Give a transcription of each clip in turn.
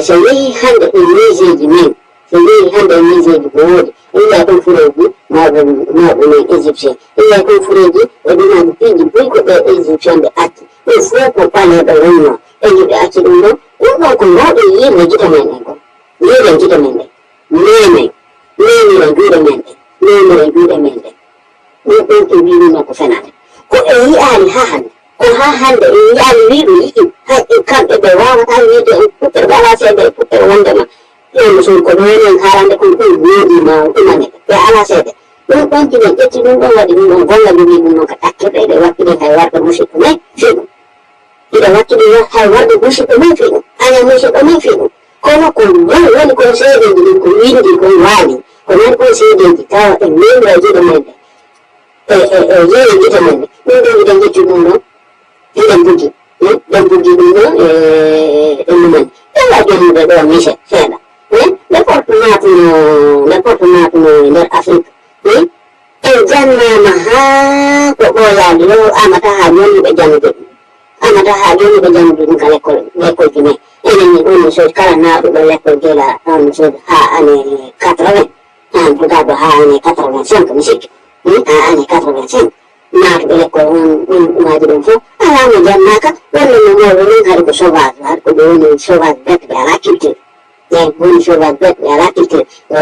so yehi hande e miseji men so yehi hande e miseji ko woodi iya ɗon fureji maɓe men égyptien iya ɗon fureji e ɗumaji piiji boyi ko ɓe égyptien ɓe acci ɗum fof ko ɓaleɓe wonno eji ɓe acci ɗum ɗon ɗum ɗon ko mawɗo yiide gite men ɗen ko yiiden gite men ɗen memiren juuɗe men ɗen memiren juuɗe men ɗen ɗum ɗon e wiwino ko fenata ko e yi'ani ha hande ko ha hande e yi'ani wiɗo yiɗi hay kamɓe ɓe wawata wiide en puɗɗere wala seede e puɗɗere wondema ɗum son ko ɗon en haalande kon ɗum woodima ɗumane ɓe ala seede ɗum ɗon kinen ƴetti ɗum ɗon waɗi ɗum ɗon gonga jogi ɗum ɗon ko ɗakke ɓe wakkile hay warɗo musidɗo men fiɗum ina wakkile hay warɗo musidɗo men fiɗum aya musidɗo men fiɗum kono ko woni kon seedeji ɗin ko windi kon waali ko nan kon seedeji tawa e memra jiɗo men ɗe yeeyi gite men ɗe ɗum ɗon iɗen ƴetti ɗum ɗon iɗen bugi ɗen bugi ɗum ɗon e mumen ɗen waɗimuɓe ɗo mise seeɗa le porte natuno nder Afrique en jannama ha ko ɓooyaali yo amata ha joni ɓe jannude ɗum amata ha joni ɓe jannude ɗum ka l'école ji men enen ni ɗum so kala naaɗuɗo l'école gela on so ha année 80 an bugado ha année 85 mi sikki ha année 85 naatuɓe l'école ɗum ɗumaji ɗum fof alano jannaka wonno no mawɓe men haɗa ko sauvage haɗa ko ɓe woni sauvage bête ɓe ala culture woni sauvage bête ɓe ala culture ɓe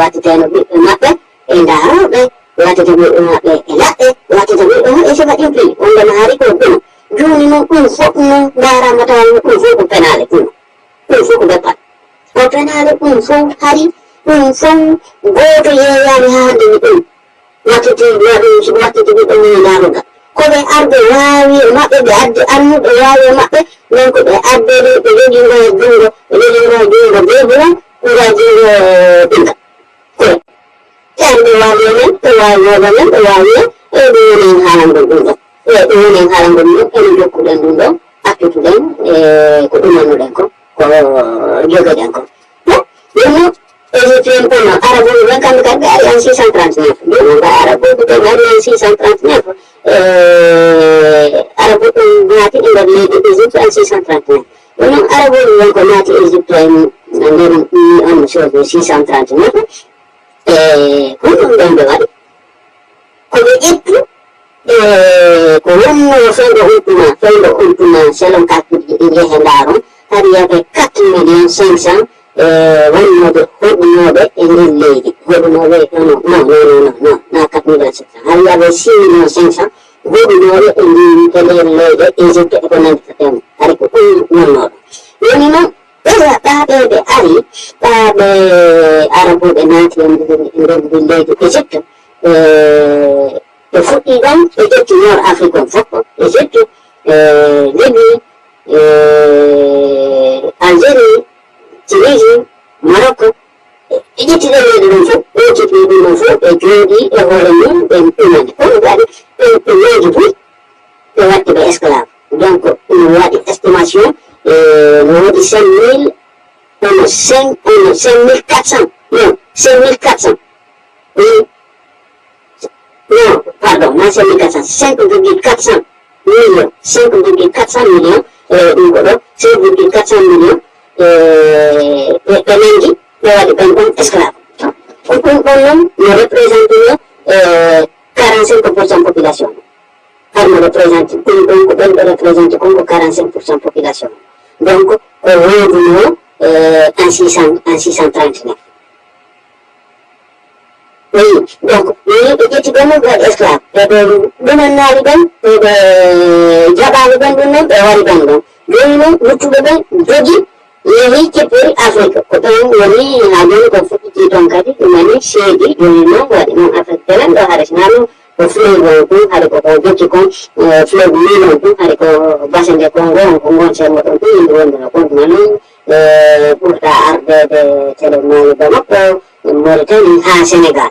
wattitayno ɓiɓɓe maɓɓe e ndaroɓe ɓe wattita ɓiɓɓe maɓɓe e laɗɗe ɓe wattita ɓiɓɓe maɓɓe so waɗi pli wondema haari ko ɗum joni noon ɗum fof no darama tawa ɗum fof ko penale ɗum fof ko beppat ko penale ɗum fof haari ɗum fof goto yeeyani ha hande ni ɗum wattiti ɓiɓɓe mum e daroga koɓe arde wawi e maɓɓe ɓe adde annuɓe wawi e maɓɓe non ko ɓe addede ɓe jogingo e jungo beburan ɓura jungo ɗinka koye ceerno ɓe wawi men ɓe wawi yoga men ɓe wawi e ɗum woni en haalangol ɗum ɗo ɗum woni en haalangol ɗum ɗo enen jokkuɗen ɗum ɗo accituɗen e ko ɗumannuɗen ko jogoɗen ko ɗum égyptien kono arabuɓe ɓen kamɓe kadi ɓe ari en 639 ɗum ɓe arabuɓe ɓen ari en 639 arabu ɗum naati e nder leydi égypte en 639 ɗum noon arabuɓe ɓen ko naati égypte en nder on chose 639 ko ɗum ɗon ɓe waɗi koɓe ƴettu ko wonno fewɗo hultuma selon calcule ɗi yehe ndaaron haɗi yaɓe 4 millions 500 wonnoɓe hoɗunoɓe e nder leydi hoɗunoɓe non na 4 millions 500 haɗi yaɓe 6 millions 500 hoɗunoɓe e nder leyɗe égypte e ko nandita temo haɗi ko ɗum wonnoɗo woni noon ɓaɓe ɓe ari ɓaɓe arabuɓe naati e nder leydi égypte ɓe fuɗɗi ɗon ɓe ƴetti nord afrique on fof égypte libye algérie tunisie Maroc ɓe ƴetti ɗen leydi ɗum fof ɓe ƴetti ɗum ɗon fof ɓe jooɗi e hoore mum ɓe ɗumani kono waɗi ɓe leydi boyi ɓe watti ɓe esclave donc ɗum waɗi estimation no woodi 5400 non 5400 non pardon na 5400 5,400 millions 5,400 millions ɗum ko ɗo 5,400 millions ɓe nangi ɓe waɗi ɓen ɗon esclave ɗum ɗon noon no représente no 45% population harmo représente ɗum ɗon ko ɓen ɗo représente konko 45% population donc ko woodino en 639 oui donc ni ɓe ƴetti ɓen ɗon ɓe waɗi esclave ɓeɓe ɗumannaali ɓen ɓeɓe jaɓaali ɓen ɗum noon ɓe wari ɓen ɗon joni noon luttuɓe ɓen jogi yehi keppori afrique ko ɗon woni ha joni ko fuɗɗiti toon kadi ɗumani seedi joni noon waɗi noon afrique pelen ɗo haade sina ɗum ko fleuve ɗum haade koko jokki kon fleuve Nil on ɗum haade ko bassin de Congo on ko gon sermo ɗon ɗum yimɓe wondino kon ɗuma noon ɓurta ardede tele maliba makko Mauritanie ha Sénégal